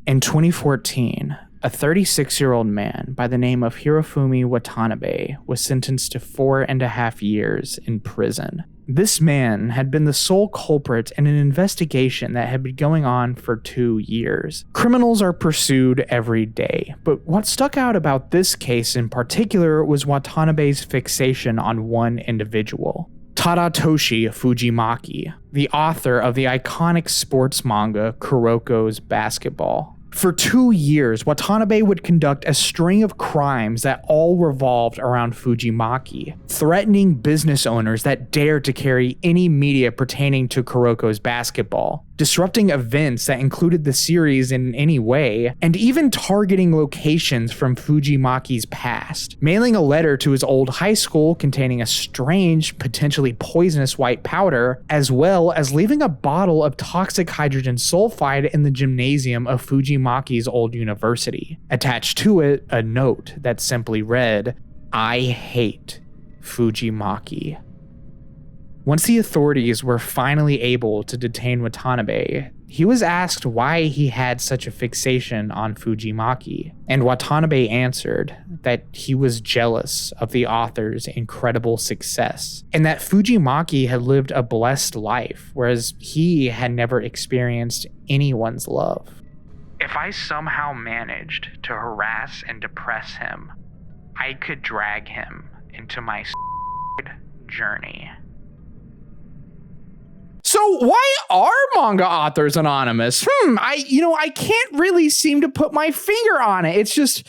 In 2014, a 36-year-old man by the name of Hirofumi Watanabe was sentenced to 4.5 years in prison. This man had been the sole culprit in an investigation that had been going on for 2 years. Criminals are pursued every day, but what stuck out about this case in particular was Watanabe's fixation on one individual. Tadatoshi Fujimaki, the author of the iconic sports manga Kuroko's Basketball. For 2 years, Watanabe would conduct a string of crimes that all revolved around Fujimaki, threatening business owners that dared to carry any media pertaining to Kuroko's Basketball, disrupting events that included the series in any way, and even targeting locations from Fujimaki's past, mailing a letter to his old high school containing a strange, potentially poisonous white powder, as well as leaving a bottle of toxic hydrogen sulfide in the gymnasium of Fujimaki's old university. Attached to it, a note that simply read, "I hate Fujimaki." Once the authorities were finally able to detain Watanabe, he was asked why he had such a fixation on Fujimaki, and Watanabe answered that he was jealous of the author's incredible success, and that Fujimaki had lived a blessed life, whereas he had never experienced anyone's love. If I somehow managed to harass and depress him, I could drag him into my journey. So why are manga authors anonymous? I can't really seem to put my finger on it. It's just,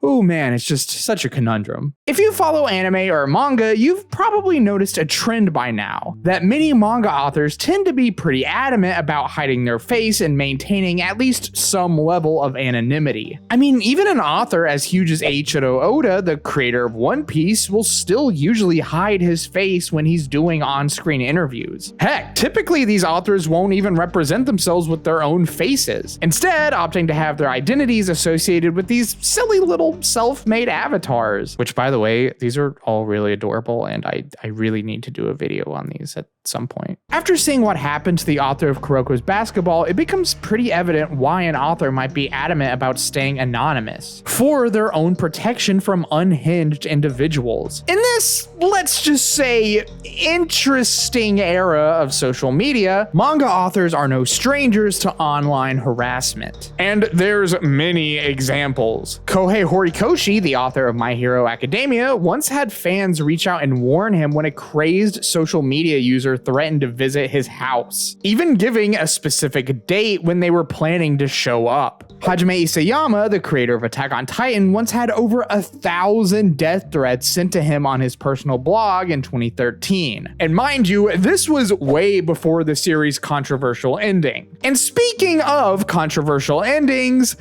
it's just such a conundrum. If you follow anime or manga, you've probably noticed a trend by now that many manga authors tend to be pretty adamant about hiding their face and maintaining at least some level of anonymity. I mean, even an author as huge as Eiichiro Oda, the creator of One Piece, will still usually hide his face when he's doing on-screen interviews. Heck, typically these authors won't even represent themselves with their own faces, instead opting to have their identities associated with these silly little self-made avatars, which, by the way, these are all really adorable, and I really need to do a video on these at some point. After seeing what happened to the author of Kuroko's Basketball, it becomes pretty evident why an author might be adamant about staying anonymous, for their own protection from unhinged individuals. In this, let's just say, interesting era of social media, manga authors are no strangers to online harassment. And there's many examples. Kohei Horikoshi, the author of My Hero Academia, once had fans reach out and warn him when a crazed social media user threatened to visit his house, even giving a specific date when they were planning to show up. Hajime Isayama, the creator of Attack on Titan, once had over 1,000 death threats sent to him on his personal blog in 2013. And mind you, this was way before the series' controversial ending. And speaking of controversial endings,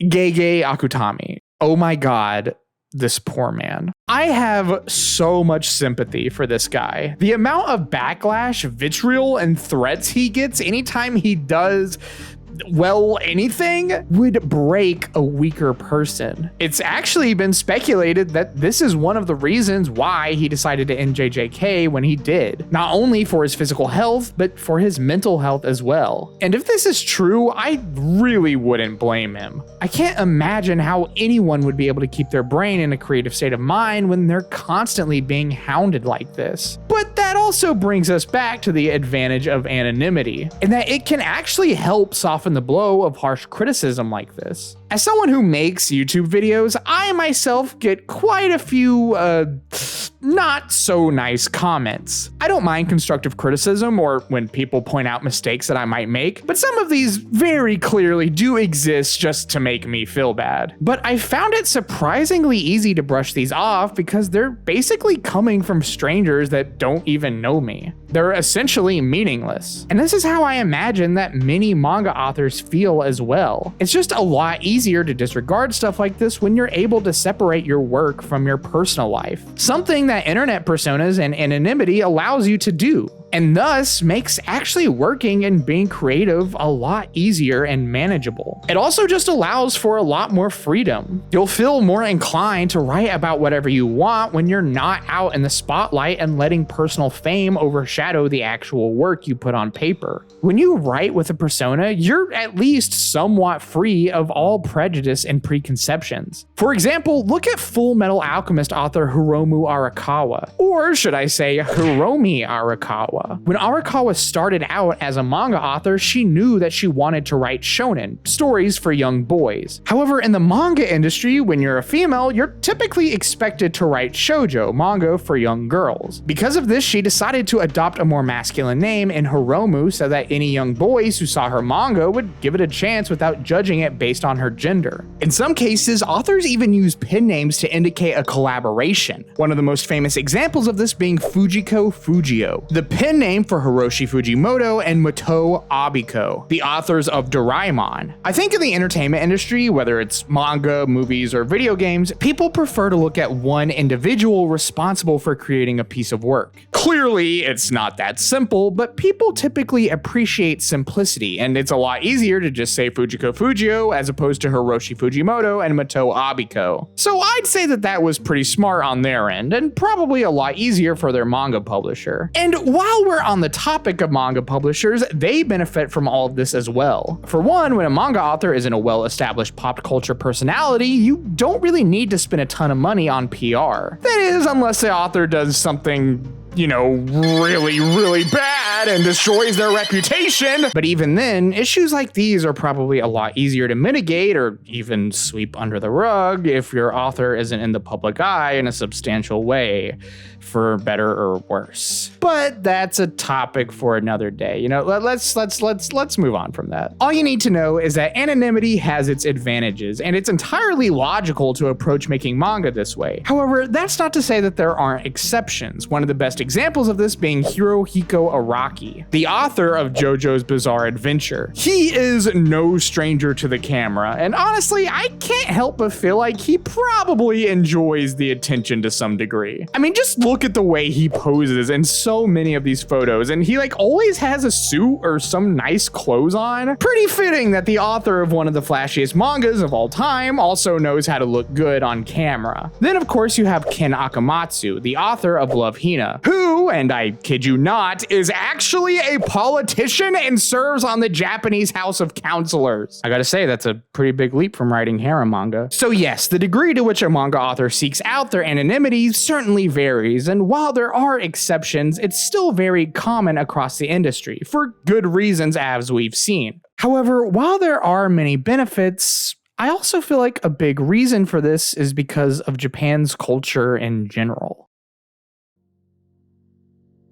Gege Akutami. Oh my god, this poor man. I have so much sympathy for this guy. The amount of backlash, vitriol, and threats he gets anytime he does anything would break a weaker person. It's actually been speculated that this is one of the reasons why he decided to end JJK when he did. Not only for his physical health, but for his mental health as well. And if this is true, I really wouldn't blame him. I can't imagine how anyone would be able to keep their brain in a creative state of mind when they're constantly being hounded like this. But that also brings us back to the advantage of anonymity, in that it can actually help soften the blow of harsh criticism like this. As someone who makes YouTube videos, I myself get quite a few not so nice comments. I don't mind constructive criticism or when people point out mistakes that I might make, but some of these very clearly do exist just to make me feel bad. But I found it surprisingly easy to brush these off because they're basically coming from strangers that don't even know me. They're essentially meaningless. And this is how I imagine that many manga authors feel as well. It's just a lot easier to disregard stuff like this when you're able to separate your work from your personal life. Something that internet personas and anonymity allows you to do. and thus makes actually working and being creative a lot easier and manageable. It also just allows for a lot more freedom. You'll feel more inclined to write about whatever you want when you're not out in the spotlight and letting personal fame overshadow the actual work you put on paper. When you write with a persona, you're at least somewhat free of all prejudice and preconceptions. For example, look at Full Metal Alchemist author Hiromu Arakawa, or should I say Hiromi Arakawa. When Arakawa started out as a manga author, she knew that she wanted to write shonen, stories for young boys. However, in the manga industry, when you're a female, you're typically expected to write shoujo, manga for young girls. Because of this, she decided to adopt a more masculine name in Hiromu so that any young boys who saw her manga would give it a chance without judging it based on her gender. In some cases, authors even use pen names to indicate a collaboration. One of the most famous examples of this being Fujiko Fujio, the pen name for Hiroshi Fujimoto and Mato Abiko, the authors of Doraemon. I think in the entertainment industry, whether it's manga, movies, or video games, people prefer to look at one individual responsible for creating a piece of work. Clearly, it's not that simple, but people typically appreciate simplicity, and it's a lot easier to just say Fujiko Fujio as opposed to Hiroshi Fujimoto and Mato Abiko. So I'd say that that was pretty smart on their end, and probably a lot easier for their manga publisher. And while we're on the topic of manga publishers, they benefit from all of this as well. For one, when a manga author isn't a well-established pop culture personality, you don't really need to spend a ton of money on PR. That is, unless the author does something, you know, really bad and destroys their reputation. But even then, issues like these are probably a lot easier to mitigate or even sweep under the rug if your author isn't in the public eye in a substantial way, for better or worse. But that's a topic for another day. You know, let's move on from that. All you need to know is that anonymity has its advantages, and it's entirely logical to approach making manga this way. However, that's not to say that there aren't exceptions. One of the best examples of this being Hirohiko Araki, the author of JoJo's Bizarre Adventure. He is no stranger to the camera, and honestly, I can't help but feel like he probably enjoys the attention to some degree. I mean, just look at the way he poses in so many of these photos, and he always has a suit or some nice clothes on. Pretty fitting that the author of one of the flashiest mangas of all time also knows how to look good on camera. Then of course you have Ken Akamatsu, the author of Love Hina, who, and I kid you not, is actually a politician and serves on the Japanese House of Counselors. I gotta say, that's a pretty big leap from writing harem manga. So yes, the degree to which a manga author seeks out their anonymity certainly varies, and while there are exceptions, it's still very common across the industry, for good reasons as we've seen. However, while there are many benefits, I also feel like a big reason for this is because of Japan's culture in general.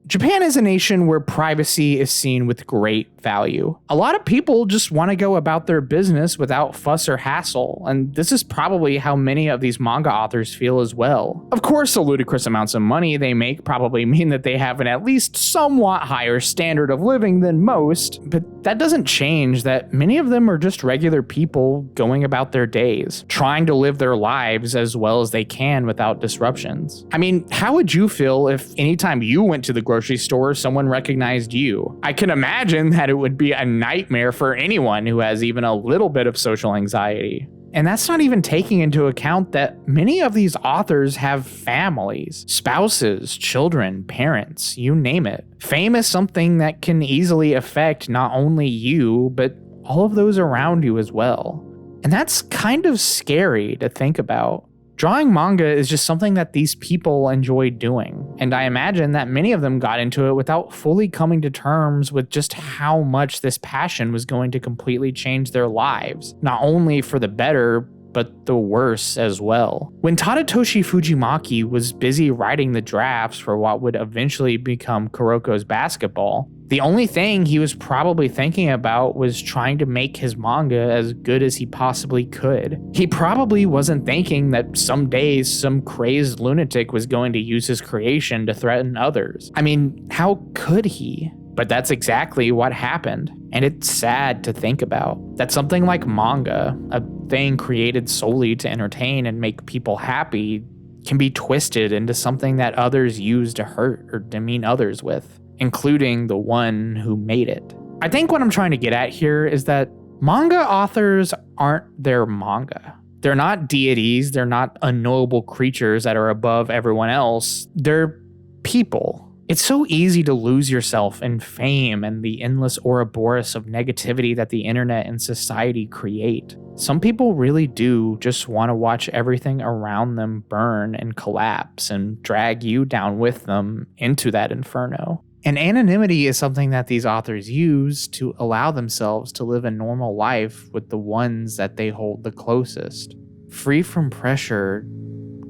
Japan is a nation where privacy is seen with great value. A lot of people just want to go about their business without fuss or hassle, and this is probably how many of these manga authors feel as well. Of course, the ludicrous amounts of money they make probably mean that they have an at least somewhat higher standard of living than most, but that doesn't change that many of them are just regular people going about their days, trying to live their lives as well as they can without disruptions. I mean, how would you feel if anytime you went to the grocery store, someone recognized you? I can imagine that it would be a nightmare for anyone who has even a little bit of social anxiety. And that's not even taking into account that many of these authors have families, spouses, children, parents, you name it. Fame is something that can easily affect not only you, but all of those around you as well. And that's kind of scary to think about. Drawing manga is just something that these people enjoy doing, and I imagine that many of them got into it without fully coming to terms with just how much this passion was going to completely change their lives, not only for the better, but the worse as well. When Tadatoshi Fujimaki was busy writing the drafts for what would eventually become Kuroko's basketball, the only thing he was probably thinking about was trying to make his manga as good as he possibly could. He probably wasn't thinking that some days some crazed lunatic was going to use his creation to threaten others. I mean, how could he? But that's exactly what happened. And it's sad to think about that something like manga, a thing created solely to entertain and make people happy, can be twisted into something that others use to hurt or demean others with. including the one who made it. I think what I'm trying to get at here is that manga authors aren't their manga. They're not deities. They're not unknowable creatures that are above everyone else. They're people. It's so easy to lose yourself in fame and the endless Ouroboros of negativity that the internet and society create. Some people really do just want to watch everything around them burn and collapse and drag you down with them into that inferno. And anonymity is something that these authors use to allow themselves to live a normal life with the ones that they hold the closest, free from pressure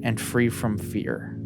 and free from fear.